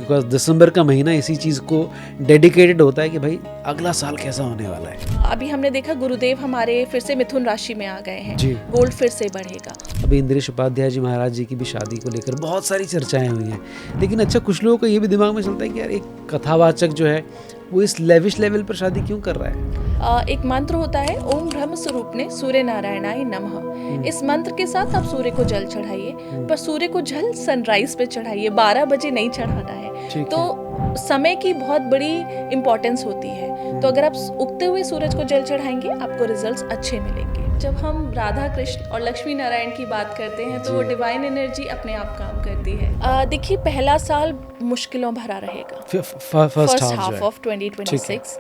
Because दिसंबर का महीना इसी चीज़ को डेडिकेटेड होता है कि भाई अगला साल कैसा होने वाला है। अभी हमने देखा गुरुदेव हमारे फिर से मिथुन राशि में आ गए हैं जी। गोल्ड फिर से बढ़ेगा। अभी इंद्रेश उपाध्याय जी महाराज जी की भी शादी को लेकर बहुत सारी चर्चाएं हुई हैं, लेकिन अच्छा कुछ लोगों को ये भी दिमाग में चलता है कि यार एक कथावाचक जो है वो इस लेविश लेवल पर शादी क्यों कर रहा है। एक मंत्र होता है ओम ब्रह्म स्वरूपने सूर्य नारायणाय नमः। इस मंत्र के साथ आप सूर्य को जल चढ़ाइए, पर सूर्य को जल सनराइज पे चढ़ाइए, 12 बजे नहीं चढ़ाना है। तो समय की बहुत बड़ी इम्पोर्टेंस होती है। तो अगर आप उगते हुए सूरज को जल चढ़ाएंगे आपको रिजल्ट्स अच्छे मिलेंगे। जब हम राधा कृष्ण और लक्ष्मी नारायण की बात करते हैं तो वो डिवाइन एनर्जी अपने आप काम करती है। देखिए पहला साल मुश्किलों भरा रहेगा, फर्स्ट हाफ ऑफ 2026।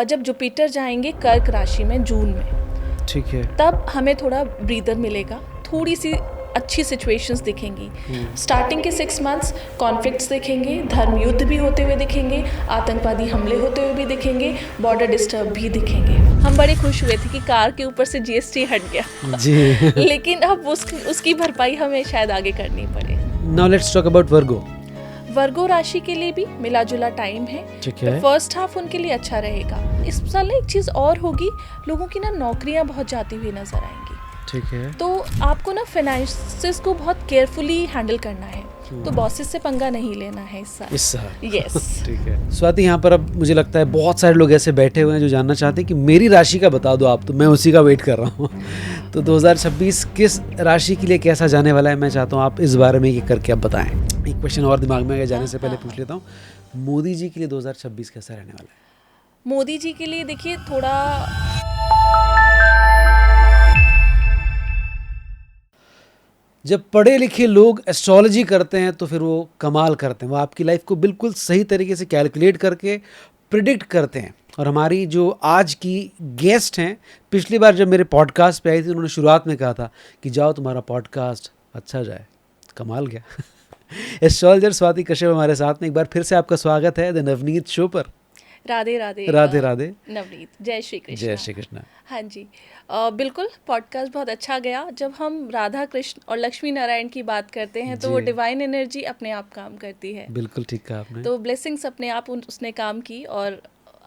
जब जुपिटर जाएंगे कर्क राशि में जून में, ठीक है, तब हमें थोड़ा ब्रीदर मिलेगा, थोड़ी सी अच्छी सिचुएशंस दिखेंगी। स्टार्टिंग के 6 मंथ्स कॉन्फ्लिक्ट्स दिखेंगे, धर्म युद्ध भी होते हुए दिखेंगे, आतंकवादी हमले होते हुए भी दिखेंगे, बॉर्डर डिस्टर्ब भी दिखेंगे। हम बड़े खुश हुए थे कि कार के ऊपर से जीएसटी हट गया जी लेकिन अब उसकी भरपाई हमें शायद आगे करनी पड़े। Now let's talk about Virgo. Virgo राशि के लिए भी मिला जुला टाइम है, तो फर्स्ट हाफ उनके लिए अच्छा रहेगा। इस साल एक चीज़ और होगी, लोगों की ना नौकरियां बहुत जाती हुई नजर आएंगी, ठीक है, तो आपको ना फाइनेंसेस को बहुत केयरफुली हैंडल करना है, तो बॉसेस से पंगा नहीं लेना है इस साल। यस ठीक है। स्वाति, यहाँ पर अब मुझे लगता है बहुत सारे लोग ऐसे बैठे हुए हैं जो जानना चाहते हैं कि मेरी राशि का बता दो आप, तो मैं उसी का वेट कर रहा हूँ तो 2026 किस राशि के लिए कैसा जाने वाला है, मैं चाहता हूँ आप इस बारे में ये करके आप बताएं। एक क्वेश्चन और दिमाग में जाने से पहले पूछ लेता हूँ, मोदी जी के लिए 2026 कैसा रहने वाला है। मोदी जी के लिए देखिए थोड़ा जब पढ़े लिखे लोग एस्ट्रोलॉजी करते हैं तो फिर वो कमाल करते हैं, वो आपकी लाइफ को बिल्कुल सही तरीके से कैलकुलेट करके प्रिडिक्ट करते हैं। और हमारी जो आज की गेस्ट हैं, पिछली बार जब मेरे पॉडकास्ट पे आई थी उन्होंने शुरुआत में कहा था कि जाओ तुम्हारा पॉडकास्ट अच्छा जाए, कमाल गया एस्ट्रोलॉजर स्वाति कश्यप हमारे साथ में, एक बार फिर से आपका स्वागत है द नवनीत शो पर। राधे राधे। राधे राधे नवनीत, जय श्री कृष्ण। जय श्री कृष्ण। हाँ जी, बिल्कुल पॉडकास्ट बहुत अच्छा गया। जब हम राधा कृष्ण और लक्ष्मी नारायण की बात करते हैं तो वो डिवाइन एनर्जी अपने आप काम करती है। बिल्कुल ठीक कहा आपने। तो ब्लेसिंग्स अपने आप उसने काम की और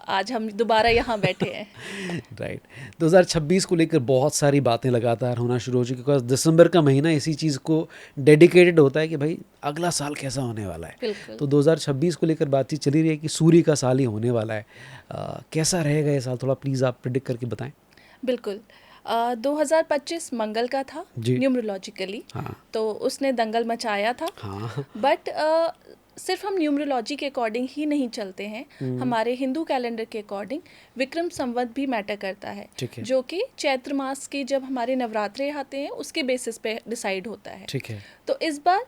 आज हम दोबारा यहाँ बैठे हैं राइट 2026 को लेकर बहुत सारी बातें लगातार होना शुरू हो चुकी, बिकॉज दिसंबर का महीना इसी चीज़ को डेडिकेटेड होता है कि भाई अगला साल कैसा होने वाला है। तो 2026 को लेकर बातचीत चली रही है कि सूर्य का साल ही होने वाला है। कैसा रहेगा ये साल, थोड़ा प्लीज़ आप प्रिडिक्ट करके बताएं। बिल्कुल 2025 मंगल का था न्यूमरोलॉजिकली, तो उसने दंगल मचाया था। बट सिर्फ हम न्यूमरोलॉजी के अकॉर्डिंग ही नहीं चलते हैं, हमारे हिंदू कैलेंडर के अकॉर्डिंग विक्रम संवत भी मैटर करता है, जो कि चैत्र मास के जब हमारे नवरात्रे आते हैं उसके बेसिस पे डिसाइड होता है। ठीक है। तो इस बार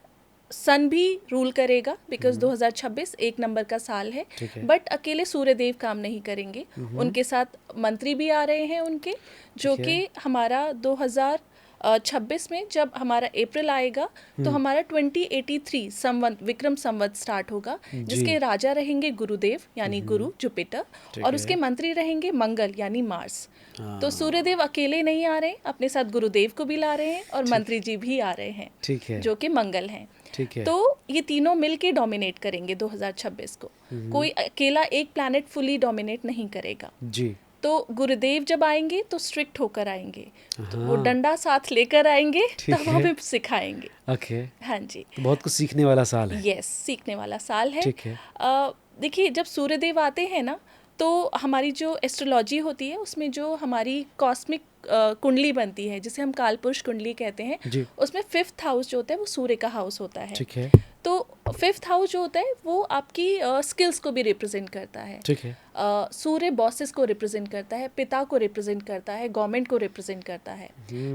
सन भी रूल करेगा, बिकॉज 2026 एक नंबर का साल है। बट अकेले सूर्यदेव काम नहीं करेंगे, उनके साथ मंत्री भी आ रहे हैं उनके, जो कि हमारा 2026 में जब हमारा अप्रैल आएगा तो हमारा 2083 संवत विक्रम संवत स्टार्ट होगा, जिसके राजा रहेंगे गुरुदेव यानी गुरु जुपिटर, और उसके मंत्री रहेंगे मंगल यानी मार्स। तो सूर्यदेव अकेले नहीं आ रहे, अपने साथ गुरुदेव को भी ला रहे हैं और मंत्री जी भी आ रहे हैं, ठीक है, जो कि मंगल हैं। तो ये तीनों मिलके डोमिनेट करेंगे 2026 को, कोई अकेला एक प्लैनेट फुली डोमिनेट नहीं करेगा जी। तो गुरुदेव जब आएंगे तो स्ट्रिक्ट होकर आएंगे, तो वो डंडा साथ लेकर आएंगे, तब हमें सिखाएंगे। ओके, हाँ जी, तो बहुत कुछ सीखने वाला साल है। यस, सीखने वाला साल है। देखिए जब सूर्यदेव आते हैं ना, तो हमारी जो एस्ट्रोलॉजी होती है उसमें जो हमारी कॉस्मिक कुंडली बनती है, जिसे हम कालपुरुष कुंडली कहते हैं, उसमें 5th हाउस जो होता है वो सूर्य का हाउस होता है। ठीक है। तो 5th हाउस जो होता है वो आपकी स्किल्स को भी रिप्रेजेंट करता है। ठीक है। सूर्य बॉसेस को रिप्रेजेंट करता है, पिता को रिप्रेजेंट करता है, गवर्नमेंट को रिप्रेजेंट करता है।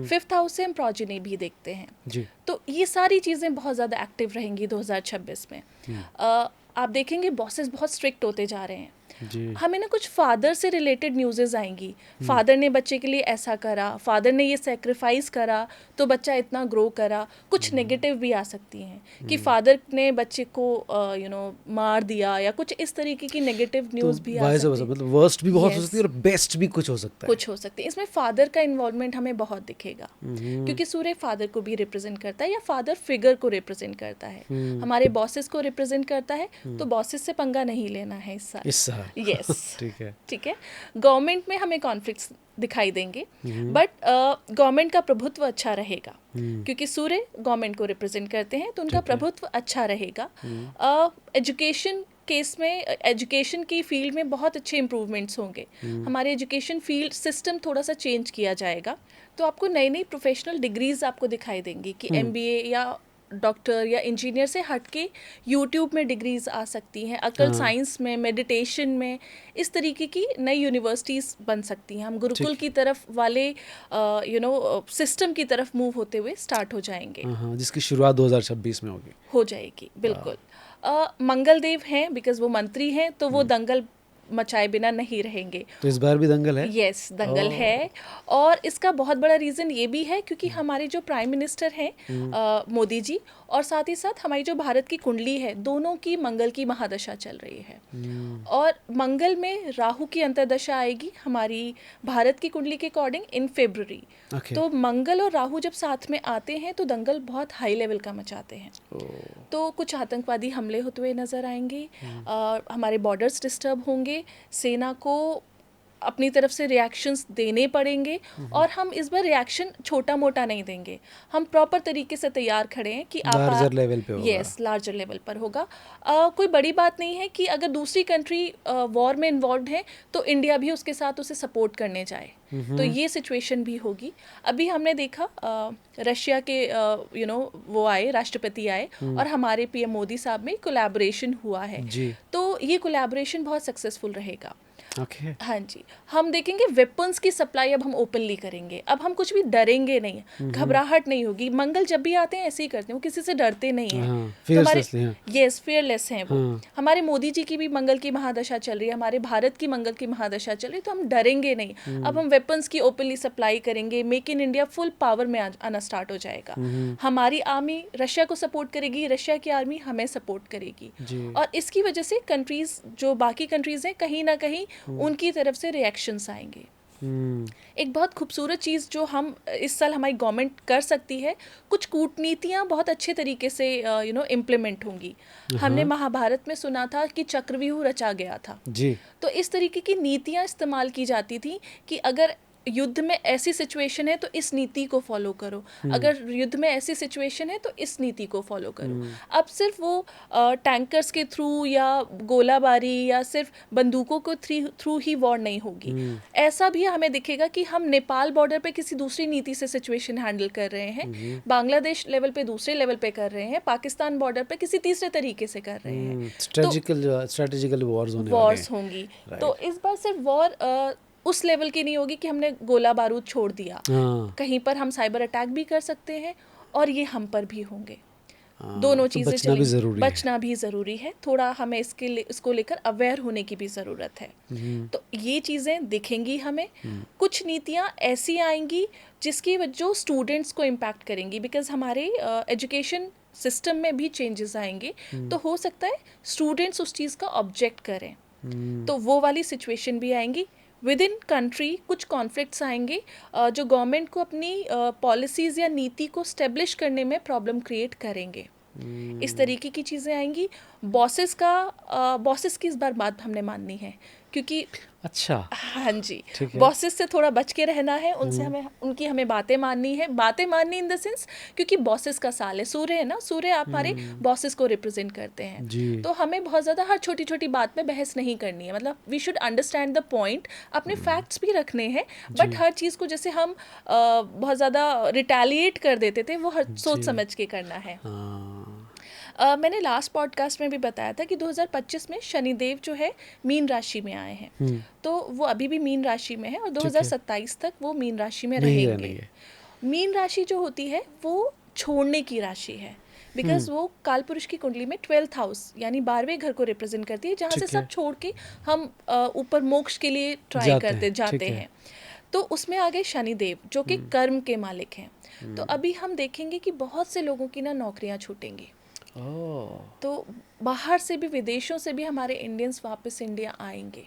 5th हाउस से हम प्रोजेनी भी देखते हैं जी। तो ये सारी चीज़ें बहुत ज़्यादा एक्टिव रहेंगी 2026 में। आप देखेंगे बॉसेस बहुत स्ट्रिक्ट होते जा रहे हैं, जी। हमें ना कुछ फादर से रिलेटेड न्यूज़ेस आएंगी, फादर ने बच्चे के लिए ऐसा करा, फादर ने ये सेक्रीफाइस करा तो बच्चा इतना ग्रो करा। कुछ नेगेटिव भी आ सकती हैं कि फादर ने बच्चे को मार दिया, या कुछ इस तरीके की नेगेटिव तो न्यूज़ भी आ वाइस सकती वर्सा, है। मतलब वर्स्ट भी बहुत हो Yes. सकती है और बेस्ट भी कुछ हो सकता है। कुछ हो सकती है। इसमें फादर का इन्वॉल्वमेंट हमें बहुत दिखेगा, क्योंकि सूर्य फादर को भी रिप्रेजेंट करता है या फादर फिगर को रिप्रेजेंट करता है, हमारे बॉसेस को रिप्रेजेंट करता है। तो बॉसेस से पंगा नहीं लेना है इस साल। इस साल यस ठीक है। ठीक है। गवर्नमेंट में हमें कॉन्फ्लिक्ट्स दिखाई देंगे, बट गवर्नमेंट का प्रभुत्व अच्छा रहेगा, क्योंकि सूर्य गवर्नमेंट को रिप्रेजेंट करते हैं, तो उनका ठीक है। प्रभुत्व अच्छा रहेगा। एजुकेशन केस में, एजुकेशन की फील्ड में बहुत अच्छे इम्प्रूवमेंट्स होंगे। हमारे एजुकेशन फील्ड सिस्टम थोड़ा सा चेंज किया जाएगा, तो आपको नई नई प्रोफेशनल डिग्रीज आपको दिखाई देंगी कि MBA या डॉक्टर या इंजीनियर से हटके यूट्यूब में डिग्रीज आ सकती हैं, अकल साइंस में, मेडिटेशन में, इस तरीके की नई यूनिवर्सिटीज़ बन सकती हैं। हम गुरुकुल की तरफ वाले सिस्टम की तरफ मूव होते हुए स्टार्ट हो जाएंगे। हाँ, जिसकी शुरुआत 2026 में होगी। हो जाएगी बिल्कुल। मंगल देव हैं, बिकॉज वो मंत्री हैं, तो वो दंगल मचाए बिना नहीं रहेंगे। तो इस बार भी दंगल है? यस, दंगल है। और इसका बहुत बड़ा रीज़न ये भी है क्योंकि हमारे जो प्राइम मिनिस्टर हैं मोदी जी, और साथ ही साथ हमारी जो भारत की कुंडली है, दोनों की मंगल की महादशा चल रही है। और मंगल में राहु की अंतर्दशा आएगी हमारी भारत की कुंडली के अकॉर्डिंग इन February। तो मंगल और राहु जब साथ में आते हैं तो दंगल बहुत हाई लेवल का मचाते हैं। तो कुछ आतंकवादी हमले होते हुए नजर आएंगे, हमारे बॉर्डर्स डिस्टर्ब होंगे, सेना को अपनी तरफ से रिएक्शंस देने पड़ेंगे, और हम इस बार रिएक्शन छोटा मोटा नहीं देंगे, हम प्रॉपर तरीके से तैयार खड़े हैं कि आप लार्जर लेवल पे होगा। यस, लार्जर लेवल पर होगा। कोई बड़ी बात नहीं है कि अगर दूसरी कंट्री वॉर में इन्वॉल्व है तो इंडिया भी उसके साथ उसे सपोर्ट करने जाए, तो ये सिचुएशन भी होगी। अभी हमने देखा रशिया के वो आए, राष्ट्रपति आए, और हमारे PM मोदी साहब में कोलैबोरेशन हुआ है जी। तो ये कोलैबोरेशन बहुत सक्सेसफुल रहेगा। Okay. हाँ जी, हम देखेंगे वेपन्स की सप्लाई अब हम ओपनली करेंगे, अब हम कुछ भी डरेंगे नहीं, घबराहट नहीं होगी। मंगल जब भी आते हैं ऐसे ही करते हैं, वो किसी से डरते नहीं हैं। यस, फेयरलेस हैं वो। हमारे मोदी जी की भी मंगल की महादशा चल रही है, हमारे भारत की मंगल की महादशा चल रही है, तो हम डरेंगे नहीं। अब हम वेपन्स की ओपनली सप्लाई करेंगे, make in India full power में आना स्टार्ट हो जाएगा। हमारी आर्मी रशिया को सपोर्ट करेगी, रशिया की आर्मी हमें सपोर्ट करेगी, और इसकी वजह से कंट्रीज, जो बाकी कंट्रीज हैं, कहीं ना कहीं उनकी तरफ से रिएक्शंस आएंगे। एक बहुत खूबसूरत चीज़ जो हम इस साल हमारी गवर्नमेंट कर सकती है, कुछ कूटनीतियाँ बहुत अच्छे तरीके से इम्प्लीमेंट होंगी। हमने महाभारत में सुना था कि चक्रव्यूह रचा गया था जी। तो इस तरीके की नीतियाँ इस्तेमाल की जाती थी कि अगर युद्ध में ऐसी सिचुएशन है तो इस नीति को फॉलो करो, अगर युद्ध में ऐसी सिचुएशन है तो इस नीति को फॉलो करो। अब सिर्फ वो टैंकर्स के थ्रू या गोलाबारी या सिर्फ बंदूकों को थ्रू ही वॉर नहीं होगी। ऐसा भी हमें दिखेगा कि हम नेपाल बॉर्डर पे किसी दूसरी नीति से सिचुएशन हैंडल कर रहे हैं, बांग्लादेश लेवल पे दूसरे लेवल पे कर रहे हैं, पाकिस्तान बॉर्डर पे किसी तीसरे तरीके से कर रहे हैं। स्ट्रेटेजिकल वॉर्स होंगी। तो इस बार सिर्फ वॉर उस लेवल की नहीं होगी कि हमने गोला बारूद छोड़ दिया, कहीं पर हम साइबर अटैक भी कर सकते हैं और ये हम पर भी होंगे। दोनों चीज़ें बचना भी ज़रूरी है। थोड़ा हमें इसको लेकर अवेयर होने की भी ज़रूरत है। तो ये चीज़ें दिखेंगी हमें। कुछ नीतियाँ ऐसी आएंगी जिसकी जो स्टूडेंट्स को इम्पैक्ट करेंगी, बिकॉज हमारे एजुकेशन सिस्टम में भी चेंजेस आएंगे, तो हो सकता है स्टूडेंट्स उस चीज़ का ऑब्जेक्ट करें, तो वो वाली सिचुएशन भी आएंगी। विद इन कंट्री कुछ कॉन्फ्लिक्ट्स आएंगे जो गवर्नमेंट को अपनी पॉलिसीज़ या नीति को स्टेब्लिश करने में प्रॉब्लम क्रिएट करेंगे। इस तरीके की चीज़ें आएंगी। बॉसेस की इस बार बात हमने माननी है, क्योंकि हाँ जी, बॉसेस से थोड़ा बच के रहना है, उनसे हमें बातें माननी इन द सेंस, क्योंकि बॉसेस का साल है। सूर्य है ना, सूर्य आप हमारे बॉसेस को रिप्रेजेंट करते हैं, तो हमें बहुत ज़्यादा हर छोटी छोटी बात में बहस नहीं करनी है। मतलब we should understand the point, अपने फैक्ट्स भी रखने हैं, बट हर चीज़ को जैसे हम बहुत ज़्यादा रिटेलिएट कर देते थे, वो सोच समझ के करना है। मैंने लास्ट पॉडकास्ट में भी बताया था कि 2025 में शनिदेव जो है मीन राशि में आए हैं, तो वो अभी भी मीन राशि में है और 2027 तक वो मीन राशि में रहेंगे। मीन राशि जो होती है वो छोड़ने की राशि है। बिकॉज वो काल पुरुष की कुंडली में 12th हाउस यानी 12वें घर को रिप्रेजेंट करती है, जहाँ से ठीक है। सब छोड़ के हम ऊपर मोक्ष के लिए ट्राई करते जाते हैं। तो उसमें आ गए शनिदेव जो कि कर्म के मालिक हैं। तो अभी हम देखेंगे कि बहुत से लोगों की ना नौकरियां छूटेंगी। तो बाहर से भी, विदेशों से भी हमारे इंडियंस वापस इंडिया आएंगे।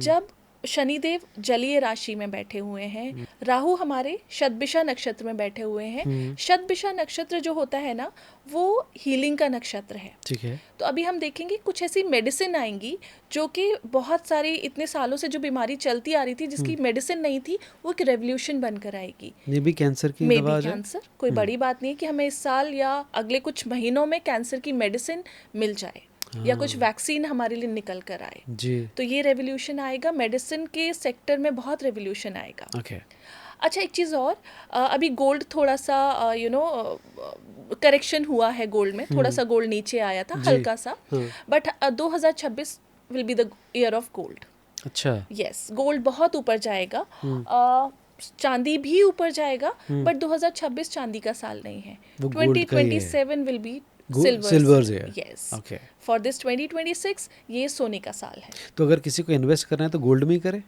जब शनिदेव जलीय राशि में बैठे हुए हैं, राहु हमारे शतभिषा नक्षत्र में बैठे हुए हैं। शतभिषा नक्षत्र जो होता है ना, वो हीलिंग का नक्षत्र है। ठीक है। तो अभी हम देखेंगे कुछ ऐसी मेडिसिन आएंगी जो कि बहुत सारी इतने सालों से जो बीमारी चलती आ रही थी, जिसकी मेडिसिन नहीं थी, वो एक रेवोल्यूशन बनकर आएगी। मे बी कैंसर की मे दवा बी कैंसर, कोई बड़ी बात नहीं है कि हमें इस साल या अगले कुछ महीनों में कैंसर की मेडिसिन मिल जाए या कुछ वैक्सीन हमारे लिए निकल कर आए जी। तो ये रेवोल्यूशन आएगा, मेडिसिन के सेक्टर में बहुत रेवोल्यूशन आएगा। ओके। अच्छा, एक चीज़ और, अभी गोल्ड थोड़ा सा करेक्शन हुआ है गोल्ड में, थोड़ा सा गोल्ड नीचे आया था हल्का सा, but 2026 will be the year of gold. अच्छा। यस, गोल्ड बहुत ऊपर जाएगा, चांदी भी ऊपर जाएगा, बट 2026 चांदी का साल नहीं है। 2027 will be silver. Yes, for this 2026 ये सोने का साल है। तो अगर किसी को इन्वेस्ट करना है तो गोल्ड में ही करे?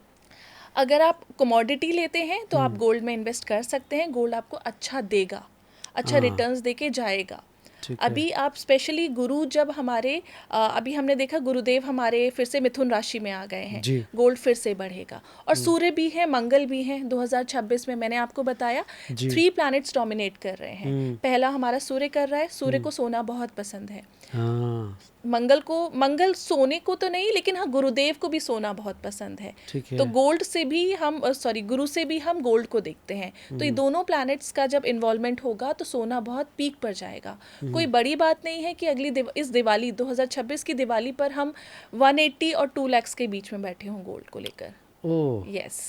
अगर आप कमोडिटी लेते हैं तो आप गोल्ड में इन्वेस्ट कर सकते हैं। गोल्ड आपको अच्छा देगा, अच्छा रिटर्न्स देके जाएगा। अभी आप स्पेशली गुरु जब हमारे अभी हमने देखा गुरुदेव हमारे फिर से मिथुन राशि में आ गए हैं, गोल्ड फिर से बढ़ेगा। और सूर्य भी है, मंगल भी है। 2026 में मैंने आपको बताया 3 प्लैनेट्स डोमिनेट कर रहे हैं। पहला हमारा सूर्य कर रहा है। सूर्य को सोना बहुत पसंद है। मंगल सोने को तो नहीं, लेकिन हाँ गुरुदेव को भी सोना बहुत पसंद है। तो गोल्ड से भी हम गुरु से भी हम गोल्ड को देखते हैं। तो ये दोनों प्लैनेट्स का जब इन्वॉल्वमेंट होगा तो सोना बहुत पीक पर जाएगा। कोई बड़ी बात नहीं है कि इस दिवाली 2026 की दिवाली पर हम 180 और 2 लाख के बीच में बैठे हों गोल्ड को लेकर। यस।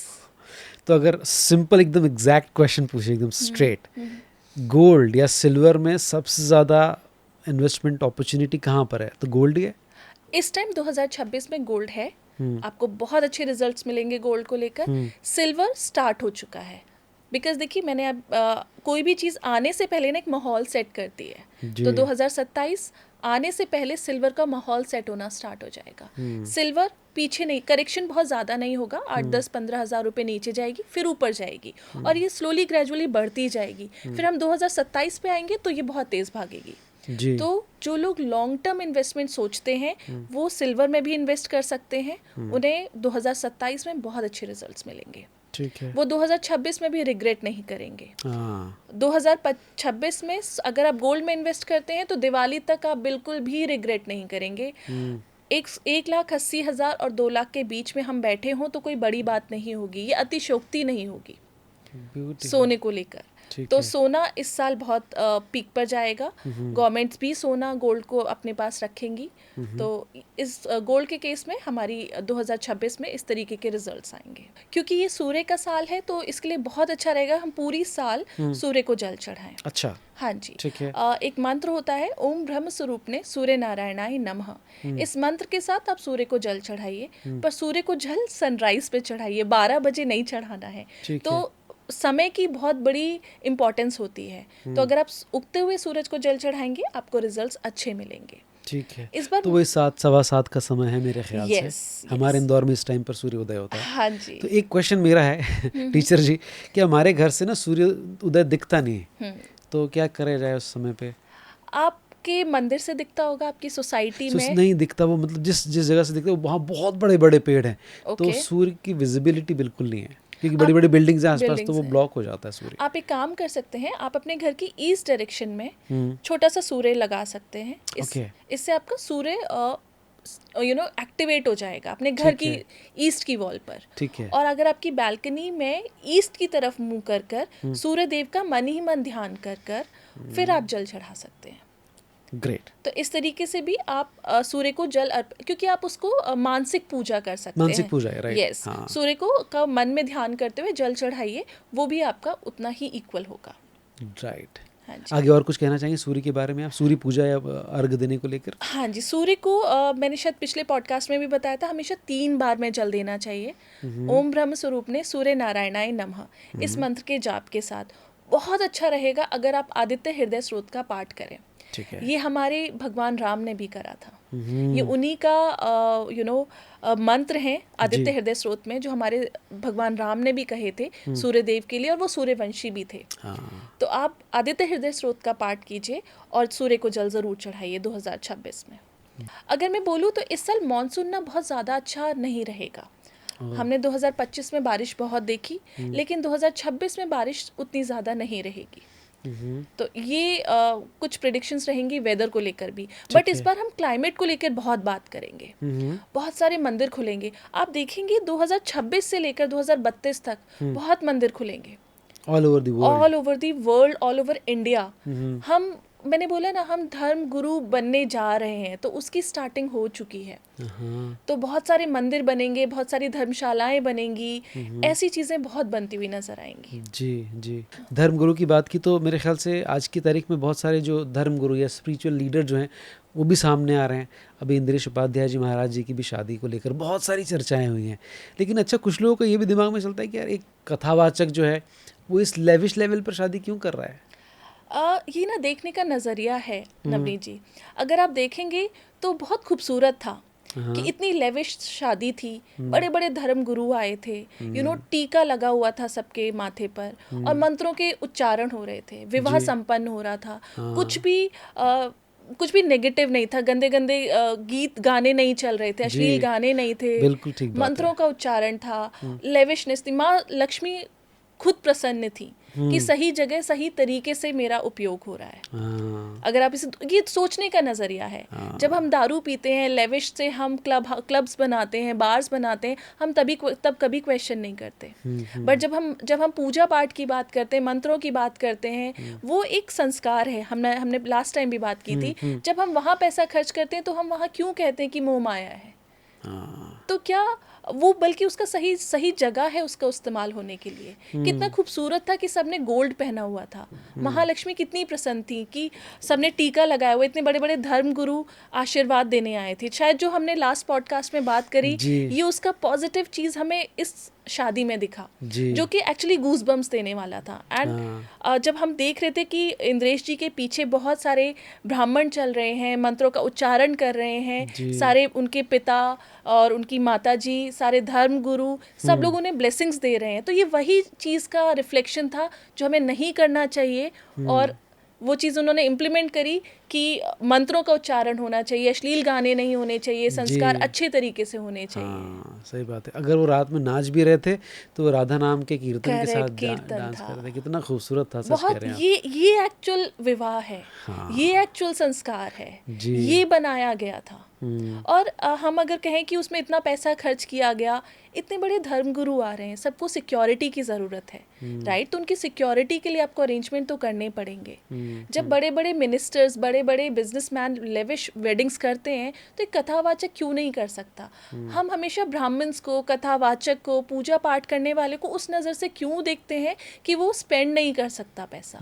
तो अगर सिंपल एकदम एग्जैक्ट क्वेश्चन पूछे, एकदम स्ट्रेट, गोल्ड या सिल्वर में सबसे ज़्यादा इन्वेस्टमेंट अपॉर्चुनिटी कहाँ पर है? तो गोल्ड ही है इस टाइम। 2026 में गोल्ड है, आपको बहुत अच्छे रिजल्ट्स मिलेंगे गोल्ड को लेकर। सिल्वर स्टार्ट हो चुका है, बिकॉज देखिए मैंने अब कोई भी चीज़ आने से पहले ना एक माहौल सेट करती है। तो 2027 आने से पहले सिल्वर का माहौल सेट होना स्टार्ट हो जाएगा। सिल्वर पीछे नहीं, करेक्शन बहुत ज़्यादा नहीं होगा, 8-10-15 हज़ार रुपये नीचे जाएगी, फिर ऊपर जाएगी और ये स्लोली ग्रेजुअली बढ़ती जाएगी। फिर हम 2027 पे आएंगे तो ये बहुत तेज़ भागेगी। तो जो लोग लॉन्ग टर्म इन्वेस्टमेंट सोचते हैं वो सिल्वर में भी इन्वेस्ट कर सकते हैं। उन्हें 2027 में बहुत अच्छे रिजल्ट्स मिलेंगे। ठीक है। वो 2026 में भी रिग्रेट नहीं करेंगे। 2026 में अगर आप गोल्ड में इन्वेस्ट करते हैं तो दिवाली तक आप बिल्कुल भी रिग्रेट नहीं करेंगे। 1,80,000 और 2 लाख के बीच में हम बैठे हों तो कोई बड़ी बात नहीं होगी, ये अतिशयोक्ति नहीं होगी सोने को लेकर। तो सोना इस साल बहुत पीक पर जाएगा। गवर्नमेंट्स भी सोना गोल्ड को अपने पास रखेंगी। तो इस गोल्ड के केस में हमारी 2026 में इस तरीके के रिजल्ट्स आएंगे। क्योंकि ये सूर्य का साल है तो इसके लिए बहुत अच्छा रहेगा हम पूरी साल सूर्य को जल चढ़ाएं। अच्छा, हाँ जी। ठीक है। एक मंत्र होता है, ओम ब्रह्म स्वरूपने सूर्य नारायणाय नमः। इस मंत्र के साथ आप सूर्य को जल चढ़ाइए, पर सूर्य को जल सनराइज पे चढ़ाइए, 12 बजे नहीं चढ़ाना है। तो समय की बहुत बड़ी इम्पोर्टेंस होती है। तो अगर आप उगते हुए सूरज को जल चढ़ाएंगे आपको रिजल्ट्स अच्छे मिलेंगे। ठीक है। इस बार तो वही 7-7:15 का समय है मेरे ख्याल से। हमारे इंदौर में इस टाइम पर सूर्य उदय होता है। हाँ जी। तो एक क्वेश्चन मेरा है टीचर जी, कि हमारे घर से ना सूर्य उदय दिखता नहीं है, तो क्या करे जाए उस समय पे? आपके मंदिर से दिखता होगा, आपकी सोसाइटी में नहीं दिखता। वो मतलब जिस जगह से दिखता है वहाँ बहुत बड़े बड़े पेड़ हैं, तो सूर्य की विजिबिलिटी बिल्कुल नहीं है, क्योंकि बड़ी बड़ी बिल्डिंग्स हैं आसपास, तो वो ब्लॉक हो जाता है सूर्य। आप एक काम कर सकते हैं, आप अपने घर की ईस्ट डायरेक्शन में छोटा सा सूर्य लगा सकते हैं। इससे आपका सूर्य एक्टिवेट हो जाएगा अपने घर की ईस्ट की वॉल पर। ठीक है। और अगर आपकी बालकनी में ईस्ट की तरफ मुंह कर सूर्य देव का मन ही मन ध्यान कर फिर आप जल चढ़ा सकते हैं। ग्रेट। तो इस तरीके से भी आप सूर्य को जल क्योंकि आप उसको मानसिक पूजा कर सकते हैं। मानसिक पूजा है, राइट। यस। सूर्य को का मन में ध्यान करते हुए जल चढ़ाइए, वो भी आपका उतना ही इक्वल होगा। राइट। आगे और कुछ कहना चाहेंगे सूर्य के बारे में आप, सूर्य पूजा या अर्घ देने को लेकर? हाँ जी, सूर्य को मैंने शायद पिछले पॉडकास्ट में भी बताया था, हमेशा 3 बार में जल देना चाहिए। ओम ब्रह्म स्वरूपने सूर्य नारायणाय नमः इस मंत्र के जाप के साथ। बहुत अच्छा रहेगा अगर आप आदित्य हृदय स्रोत का पाठ करें। ठीक है। ये हमारे भगवान राम ने भी करा था। ये उन्हीं का मंत्र हैं आदित्य हृदय स्रोत में, जो हमारे भगवान राम ने भी कहे थे सूर्य देव के लिए, और वो सूर्यवंशी भी थे। तो आप आदित्य हृदय स्रोत का पाठ कीजिए और सूर्य को जल ज़रूर चढ़ाइए 2026 में। अगर मैं बोलूँ तो इस साल मानसून ना बहुत ज़्यादा अच्छा नहीं रहेगा। हमने 2025 में बारिश बहुत देखी, लेकिन 2026 में बारिश उतनी ज़्यादा नहीं रहेगी। तो ये कुछ प्रेडिक्शंस रहेंगी वेदर को लेकर भी, बट इस बार हम क्लाइमेट को लेकर बहुत बात करेंगे। बहुत सारे मंदिर खुलेंगे, आप देखेंगे 2026 से लेकर 2032 तक बहुत मंदिर खुलेंगे all over the world, all over India. मैंने बोला ना, हम धर्म गुरु बनने जा रहे हैं, तो उसकी स्टार्टिंग हो चुकी है। तो बहुत सारे मंदिर बनेंगे, बहुत सारी धर्मशालाएं बनेंगी, ऐसी चीज़ें बहुत बनती हुई नजर आएंगी। जी। धर्म गुरु की बात की तो मेरे ख्याल से आज की तारीख में बहुत सारे जो धर्म गुरु या स्पिरिचुअल लीडर जो हैं वो भी सामने आ रहे हैं। अभी इंद्रेश उपाध्याय जी महाराज जी की भी शादी को लेकर बहुत सारी चर्चाएं हुई हैं। लेकिन अच्छा, कुछ लोगों को ये भी दिमाग में चलता है कि यार एक कथावाचक जो है वो इस लेविश लेवल पर शादी क्यों कर रहा है। ये ना देखने का नज़रिया है नवनीत जी। अगर आप देखेंगे तो बहुत खूबसूरत था कि इतनी लेविश शादी थी, बड़े बड़े धर्म गुरु आए थे, टीका लगा हुआ था सबके माथे पर, और मंत्रों के उच्चारण हो रहे थे, विवाह संपन्न हो रहा था। कुछ भी नेगेटिव नहीं था, गंदे गंदे गीत गाने नहीं चल रहे थे, अश्लील गाने नहीं थे, बिल्कुल ठीक बात मंत्रों का उच्चारण था, लेविशनेस थी। माँ लक्ष्मी खुद प्रसन्न थी कि सही जगह सही तरीके से मेरा उपयोग हो रहा है। अगर आप ये सोचने का नजरिया है। जब हम दारू पीते हैं, लेविश से हम क्लब्स बनाते हैं, बार्स बनाते हैं, हम तब कभी क्वेश्चन नहीं करते। बट जब हम पूजा पाठ की बात करते हैं, मंत्रों की बात करते हैं, वो एक संस्कार है। हमने लास्ट टाइम भी बात की थी। जब हम वहाँ पैसा खर्च करते हैं तो हम वहाँ क्यों कहते हैं कि मोह माया है? तो क्या वो, बल्कि उसका सही जगह है उसका इस्तेमाल होने के लिए। कितना खूबसूरत था कि सबने गोल्ड पहना हुआ था। महालक्ष्मी कितनी प्रसन्न थी कि सबने टीका लगाया हुआ। इतने बड़े बड़े धर्म गुरु आशीर्वाद देने आए थे। शायद जो हमने लास्ट पॉडकास्ट में बात करी, ये उसका पॉजिटिव चीज़ हमें इस शादी में दिखा, जो कि एक्चुअली गूज बम्स देने वाला था। एंड जब हम देख रहे थे कि इंद्रेश जी के पीछे बहुत सारे ब्राह्मण चल रहे हैं, मंत्रों का उच्चारण कर रहे हैं, सारे उनके पिता और उनकी माता जी, सारे धर्म गुरु, सब लोग उन्हें ब्लेसिंग्स दे रहे हैं। तो ये वही चीज़ का रिफ्लेक्शन था जो हमें नहीं करना चाहिए, और वो चीज़ उन्होंने इम्प्लीमेंट करी कि मंत्रों का उच्चारण होना चाहिए, अश्लील गाने नहीं होने चाहिए, संस्कार अच्छे तरीके से होने चाहिए। सही बात है। अगर वो रात में नाच भी रहे थे तो वो राधा नाम के कीर्तन के साथ डांस कर रहे थे। कितना खूबसूरत था। बहुत। ये एक्चुअल विवाह है। ये एक्चुअल संस्कार है। ये बनाया गया था। और हम अगर कहें कि उसमें इतना पैसा खर्च किया गया, इतने बड़े धर्मगुरु आ रहे हैं, सबको सिक्योरिटी की ज़रूरत है, राइट? तो उनकी सिक्योरिटी के लिए आपको अरेंजमेंट तो करने पड़ेंगे। जब बड़े बड़े मिनिस्टर्स, बड़े बड़े बिजनेसमैन लेविश वेडिंग्स करते हैं, तो एक कथावाचक क्यों नहीं कर सकता? हम हमेशा ब्राह्मण्स को, कथावाचक को, पूजा पाठ करने वाले को उस नज़र से क्यों देखते हैं कि वो स्पेंड नहीं कर सकता पैसा?